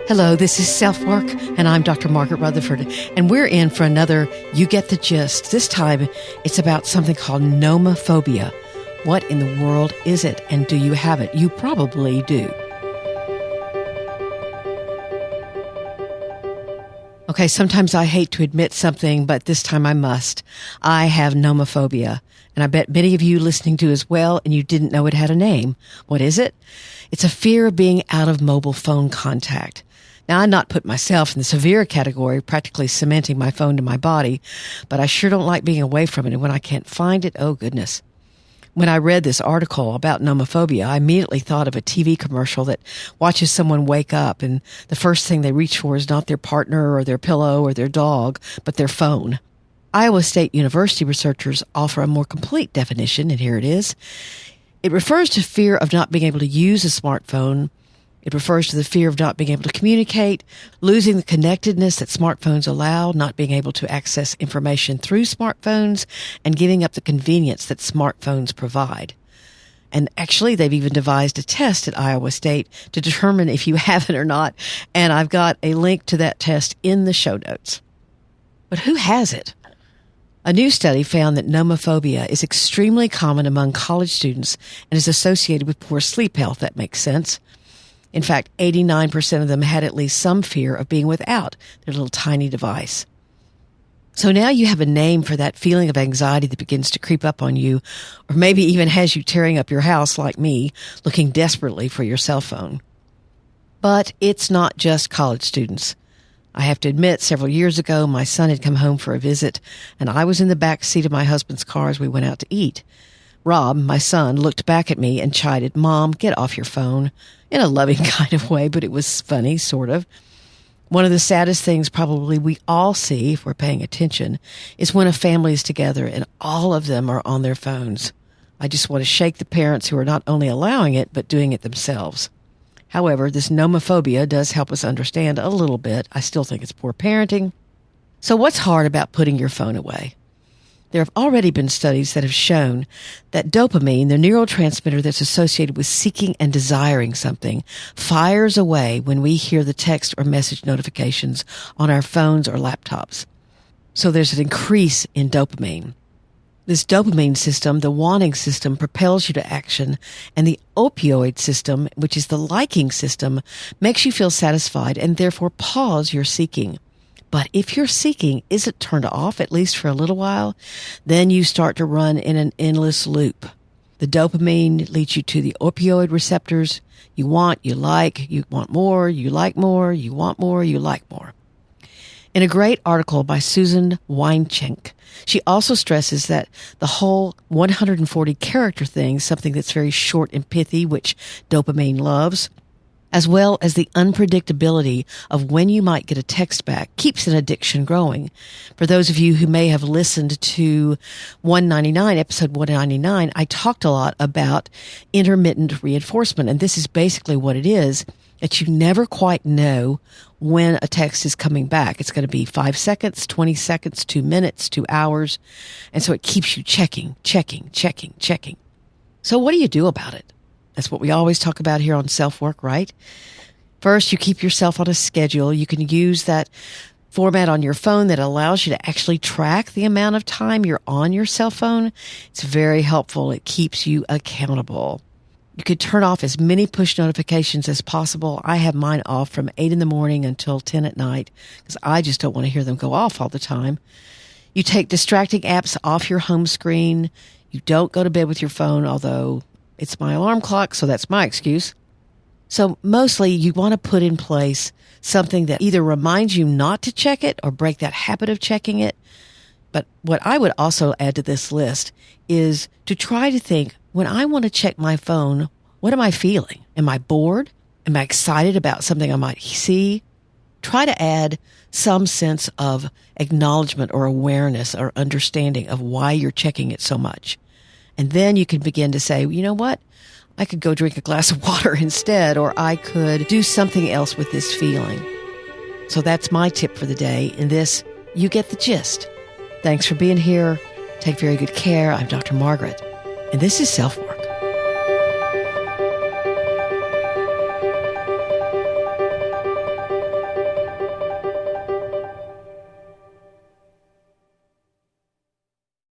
Hello, this is SelfWork, and I'm Dr. Margaret Rutherford, and we're in for another You Get the Gist. This time, it's about something called Nomophobia. What in the world is it, and do you have it? You probably do. Okay, sometimes I hate to admit something, but this time I must. I have nomophobia, and I bet many of you listening do as well, and you didn't know it had a name. What is it? It's a fear of being out of mobile phone contact. Now, I not put myself in the severe category, practically cementing my phone to my body, but I sure don't like being away from it, and when I can't find it, oh goodness. When I read this article about nomophobia, I immediately thought of a TV commercial that watches someone wake up, and the first thing they reach for is not their partner or their pillow or their dog, but their phone. Iowa State University researchers offer a more complete definition, and here it is. It refers to fear of not being able to use a smartphone. It refers to the fear of not being able to communicate, losing the connectedness that smartphones allow, not being able to access information through smartphones, and giving up the convenience that smartphones provide. And actually, they've even devised a test at Iowa State to determine if you have it or not, and I've got a link to that test in the show notes. But who has it? A new study found that nomophobia is extremely common among college students and is associated with poor sleep health. That makes sense. In fact, 89% of them had at least some fear of being without their little tiny device. So now you have a name for that feeling of anxiety that begins to creep up on you, or maybe even has you tearing up your house like me, looking desperately for your cell phone. But it's not just college students. I have to admit, several years ago, my son had come home for a visit, and I was in the back seat of my husband's car as we went out to eat. Rob, my son, looked back at me and chided, "Mom, get off your phone," in a loving kind of way, but it was funny, sort of. One of the saddest things probably we all see, if we're paying attention, is when a family is together and all of them are on their phones. I just want to shake the parents who are not only allowing it, but doing it themselves. However, this nomophobia does help us understand a little bit. I still think it's poor parenting. So what's hard about putting your phone away? There have already been studies that have shown that dopamine, the neurotransmitter that's associated with seeking and desiring something, fires away when we hear the text or message notifications on our phones or laptops. So there's an increase in dopamine. This dopamine system, the wanting system, propels you to action, and the opioid system, which is the liking system, makes you feel satisfied and therefore pause your seeking. But if your seeking isn't turned off, at least for a little while, then you start to run in an endless loop. The dopamine leads you to the opioid receptors. You want, you want more, you like more, you want more, you like more. In a great article by Susan Weinschenk, she also stresses that the whole 140 character thing, something that's very short and pithy, which dopamine loves, as well as the unpredictability of when you might get a text back, keeps an addiction growing. For those of you who may have listened to episode 199, I talked a lot about intermittent reinforcement, and this is basically what it is, that you never quite know when a text is coming back. It's going to be 5 seconds, 20 seconds, 2 minutes, 2 hours, and so it keeps you checking. So what do you do about it? That's what we always talk about here on SelfWork, right? First, you keep yourself on a schedule. You can use that format on your phone that allows you to actually track the amount of time you're on your cell phone. It's very helpful. It keeps you accountable. You could turn off as many push notifications as possible. I have mine off from 8 in the morning until 10 at night because I just don't want to hear them go off all the time. You take distracting apps off your home screen. You don't go to bed with your phone, although it's my alarm clock, so that's my excuse. So mostly you want to put in place something that either reminds you not to check it or break that habit of checking it. But what I would also add to this list is to try to think, when I want to check my phone, what am I feeling? Am I bored? Am I excited about something I might see? Try to add some sense of acknowledgement or awareness or understanding of why you're checking it so much. And then you can begin to say, you know what? I could go drink a glass of water instead, or I could do something else with this feeling. So that's my tip for the day. In this, you get the gist. Thanks for being here. Take very good care. I'm Dr. Margaret, and this is SelfWork.